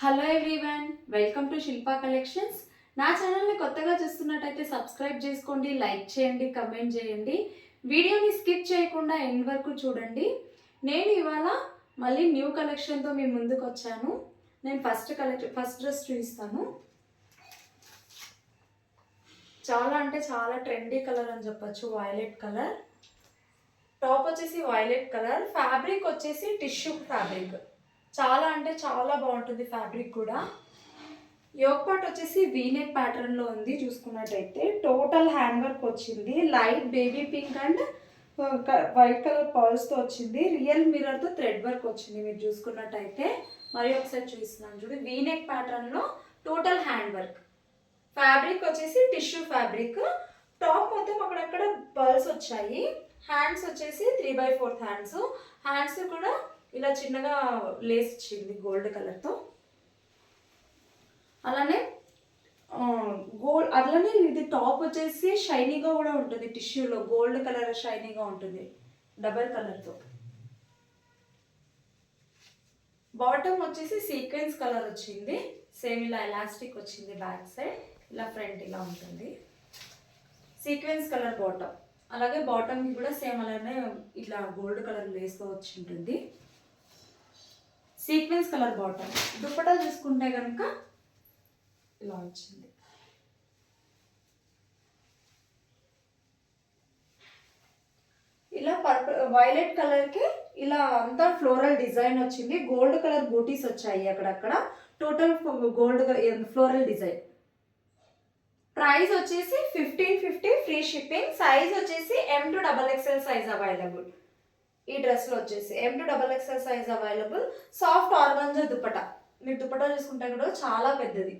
Hello everyone, welcome to Shilpa collections. నా ఛానల్ని కొత్తగా చూస్తున్నట్టయితే సబ్స్క్రైబ్ చేసుకోండి, లైక్ చేయండి, కమెంట్ చేయండి. వీడియోని స్కిప్ చేయకుండా ఎండ్ వరకు చూడండి. నేను ఇవాళ మళ్ళీ న్యూ కలెక్షన్తో మీ ముందుకు వచ్చాను. నేను ఫస్ట్ డ్రెస్ చూపిస్తాను. చాలా అంటే చాలా ట్రెండీ కలర్ అని చెప్పచ్చు. వైలెట్ కలర్ టాప్ వచ్చేసి వైలెట్ కలర్, ఫ్యాబ్రిక్ వచ్చేసి టిష్యూ ఫ్యాబ్రిక్. చాలా అంటే చాలా బాగుంటుంది ఫ్యాబ్రిక్ కూడా. యోక్ పార్ట్ వచ్చేసి వీనెక్ ప్యాటర్న్లో ఉంది. చూసుకున్నట్టయితే టోటల్ హ్యాండ్ వర్క్ వచ్చింది. Light baby pink and white colour పర్ల్స్తో వచ్చింది. రియల్ మిర్రర్తో థ్రెడ్ వర్క్ వచ్చింది. మీరు చూసుకున్నట్టయితే మరి ఒకసారి చూపిస్తున్నాను చూడు. వీనెక్ ప్యాటర్న్లో టోటల్ హ్యాండ్ వర్క్. ఫ్యాబ్రిక్ వచ్చేసి టిష్యూ ఫ్యాబ్రిక్. టాప్ మొత్తం అక్కడక్కడ పర్ల్స్ వచ్చాయి. హ్యాండ్స్ వచ్చేసి 3/4 హ్యాండ్స్. హ్యాండ్స్ కూడా ఇలా చిన్నగా లేస్ వచ్చింది గోల్డ్ కలర్తో. అలానే అట్లనే ఇది టాప్ వచ్చేసి షైనీగా కూడా ఉంటుంది. టిష్యూలో గోల్డ్ కలర్ షైనీగా ఉంటుంది డబల్ కలర్తో. బాటమ్ వచ్చేసి సీక్వెన్స్ కలర్ వచ్చింది. సేమ్ ఇలా ఎలాస్టిక్ వచ్చింది. బ్యాక్ సైడ్ ఇలా, ఫ్రంట్ ఇలా ఉంటుంది. Sequence colour bottom. అలాగే బాటమ్కి కూడా సేమ్ అలానే ఇట్లా గోల్డ్ కలర్ లేస్తో వచ్చి ఉంటుంది. Sequence colour bottom. దుపట్టా చూసుకుంటే కనుక ఇలా వచ్చింది. ఇలా పర్పుల్ వైలెట్ కలర్కి ఇలా అంతా ఫ్లోరల్ డిజైన్ వచ్చింది. గోల్డ్ కలర్ బూటీస్ వచ్చాయి అక్కడక్కడ. Total gold floral design. Price వచ్చేసి 1550, ఫ్రీ షిప్పింగ్. సైజ్ వచ్చేసి M to XXL size available. ఈ డ్రెస్లో వచ్చేసి M to XXL size available. Soft organza dupatta. మీరు దుపట్టా చూసుకుంటే కూడా చాలా పెద్దది.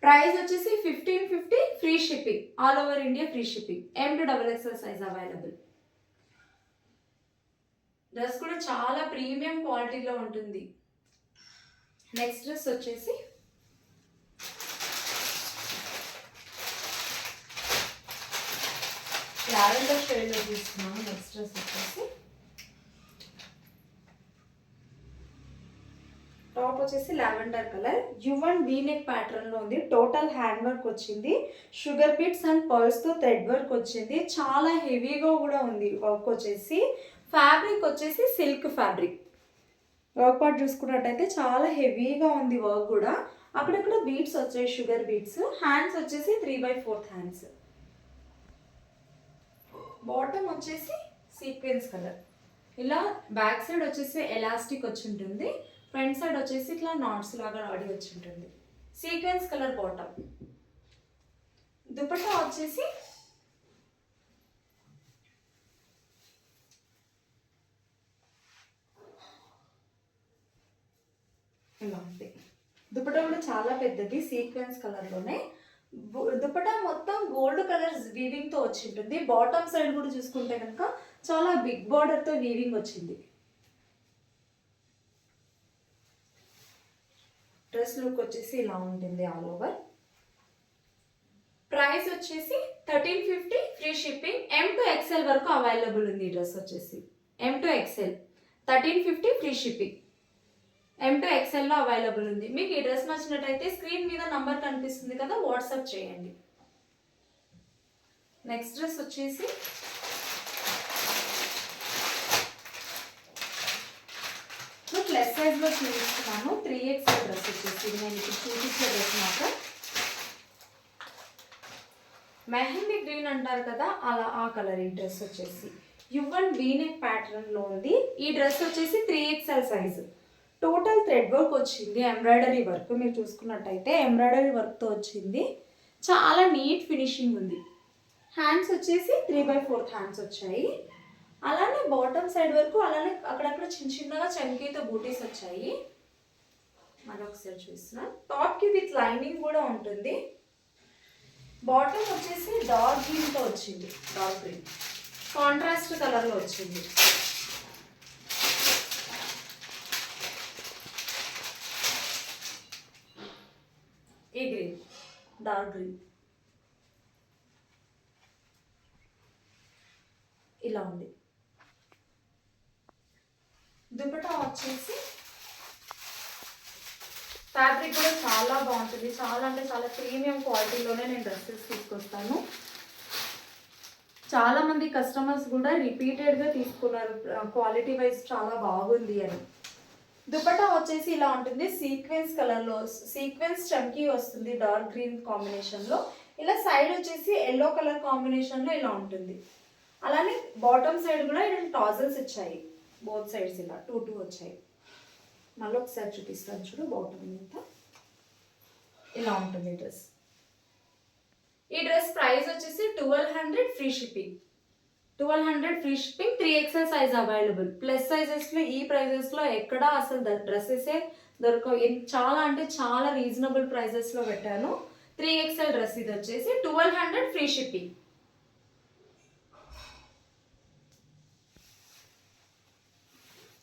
ప్రైస్ వచ్చేసి 1550, free shipping. All over India free shipping. M to XXL size available. Dress కూడా చాలా ప్రీమియం క్వాలిటీలో ఉంటుంది. నెక్స్ట్ డ్రెస్ వచ్చేసి లావెండర్ షేడ్లో తీసుకున్నాము. నెక్స్ట్ డ్రెస్ వచ్చేసి టాప్ వచ్చేసి లావెండర్ కలర్. యువన్ వీనెక్ ప్యాటర్న్లో ఉంది. టోటల్ హ్యాండ్ వర్క్ వచ్చింది. షుగర్ బీట్స్ అండ్ పర్ల్స్తో థ్రెడ్ వర్క్ వచ్చింది. చాలా హెవీగా కూడా ఉంది వర్క్ వచ్చేసి. ఫ్యాబ్రిక్ వచ్చేసి సిల్క్ ఫ్యాబ్రిక్. వర్క్ పార్ట్ చూసుకున్నట్టయితే చాలా హెవీగా ఉంది వర్క్ కూడా. అక్కడక్కడ బీట్స్ వచ్చాయి, షుగర్ బీట్స్. హ్యాండ్స్ వచ్చేసి 3/4 హ్యాండ్స్. బాటమ్ వచ్చేసి సీక్వెన్స్ కలర్. ఇలా బ్యాక్ సైడ్ వచ్చేసి ఎలాస్టిక్ వచ్చి ఉంటుంది. ఫ్రంట్ సైడ్ వచ్చేసి ఇట్లా నాట్స్ లాగా ఆడి వచ్చి ఉంటుంది. Sequence colour bottom. దుపట్టా వచ్చేసి ఇలా ఉంది. దుపట్టా కూడా చాలా పెద్దది, సీక్వెన్స్ కలర్లోనే. దుపట్టా మొత్తం గోల్డ్ కలర్ వీవింగ్తో వచ్చి ఉంటుంది. బాటమ్ సైడ్ కూడా చూసుకుంటే కనుక చాలా బిగ్ బార్డర్తో వీవింగ్ వచ్చింది. డ్రెస్ లుక్ వచ్చేసి ఇలా ఉంటుంది ఆల్ ఓవర్. ప్రైస్ వచ్చేసి 1350, free shipping. M to XL వరకు అవైలబుల్ ఉంది. ఈ డ్రెస్ వచ్చేసి M to XL 1350, free shipping. M to XLలో అవైలబుల్ ఉంది. మీకు ఈ డ్రెస్ నచ్చినట్టయితే స్క్రీన్ మీద నంబర్ కనిపిస్తుంది కదా, వాట్సాప్ చేయండి. నెక్స్ట్ డ్రెస్ వచ్చేసి ప్లస్ సైజ్లో చూపిస్తున్నాను. 3XL డ్రెస్ వచ్చేసి నేను ఇప్పుడు చూపించే డ్రెస్ మాత్రం మెహందీ గ్రీన్ అంటారు కదా, అలా ఆ కలర్. ఈ డ్రెస్ వచ్చేసి యువన్ వీనెక్ ప్యాటర్న్లో ఉంది. ఈ డ్రెస్ వచ్చేసి 3XL size. Total thread work వచ్చింది. ఎంబ్రాయిడరీ వర్క్ మీరు చూసుకున్నట్టయితే ఎంబ్రాయిడరీ వర్క్తో వచ్చింది. చాలా నీట్ ఫినిషింగ్ ఉంది. హ్యాండ్స్ వచ్చేసి 3/4 హ్యాండ్స్ వచ్చాయి. అలానే బాటమ్ సైడ్ వరకు అలానే అక్కడక్కడ చిన్న చిన్నగా చంకీతో బూటీస్ వచ్చాయి. మరొకసారి చూస్తున్నా. టాప్కి విత్ లైనింగ్ కూడా ఉంటుంది. బాటమ్ వచ్చేసి డార్క్ గ్రీన్తో వచ్చింది. డార్క్ గ్రీన్ కాంట్రాస్ట్ కలర్లో వచ్చింది. ఈ గ్రీన్ డార్క్ గ్రీన్ ఇలా ఉంది. దుపట్టా వచ్చేసి ఫ్యాబ్రిక్ కూడా చాలా బాగుంటుంది. చాలా అంటే చాలా ప్రీమియం క్వాలిటీలోనే నేను డ్రెస్సెస్ తీసుకొస్తాను. చాలామంది కస్టమర్స్ కూడా రిపీటెడ్గా తీసుకున్నారు క్వాలిటీ వైజ్ చాలా బాగుంది అని. దుపట్టా వచ్చేసి ఇలా ఉంటుంది, సీక్వెన్స్ కలర్లో, సీక్వెన్స్ చమ్కీ వస్తుంది డార్క్ గ్రీన్ కాంబినేషన్లో. ఇలా సైడ్ వచ్చేసి ఎల్లో కలర్ కాంబినేషన్లో ఇలా ఉంటుంది. అలానే బాటమ్ సైడ్ కూడా ఇలా టాజల్స్ ఇచ్చాయి, బోత్ సైడ్స్ ఇలా 2 వచ్చాయి. మళ్ళీ ఒకసారి చూపిస్తాను చూడు. బాటమ్ అంతా ఇలా ఉంటుంది డ్రెస్. ఈ డ్రెస్ ప్రైస్ వచ్చేసి 1200 free shipping. 1200 free shipping. 3XL size available. Plus సైజెస్లో ఈ ప్రైజెస్లో ఎక్కడా అసలు డ్రెస్సెసే దొరకవు. చాలా అంటే చాలా రీజనబుల్ ప్రైజెస్లో పెట్టాను. 3XL డ్రెస్ ఇది వచ్చేసి 1200 ఫ్రీ షిప్పింగ్.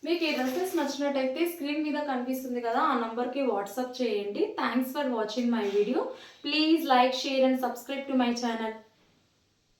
మీకు ఈ డ్రెస్సెస్ నచ్చినట్టయితే స్క్రీన్ మీద కనిపిస్తుంది కదా, ఆ నంబర్కి వాట్సాప్ చేయండి. Thanks for watching my video. Please like, share and subscribe to my channel.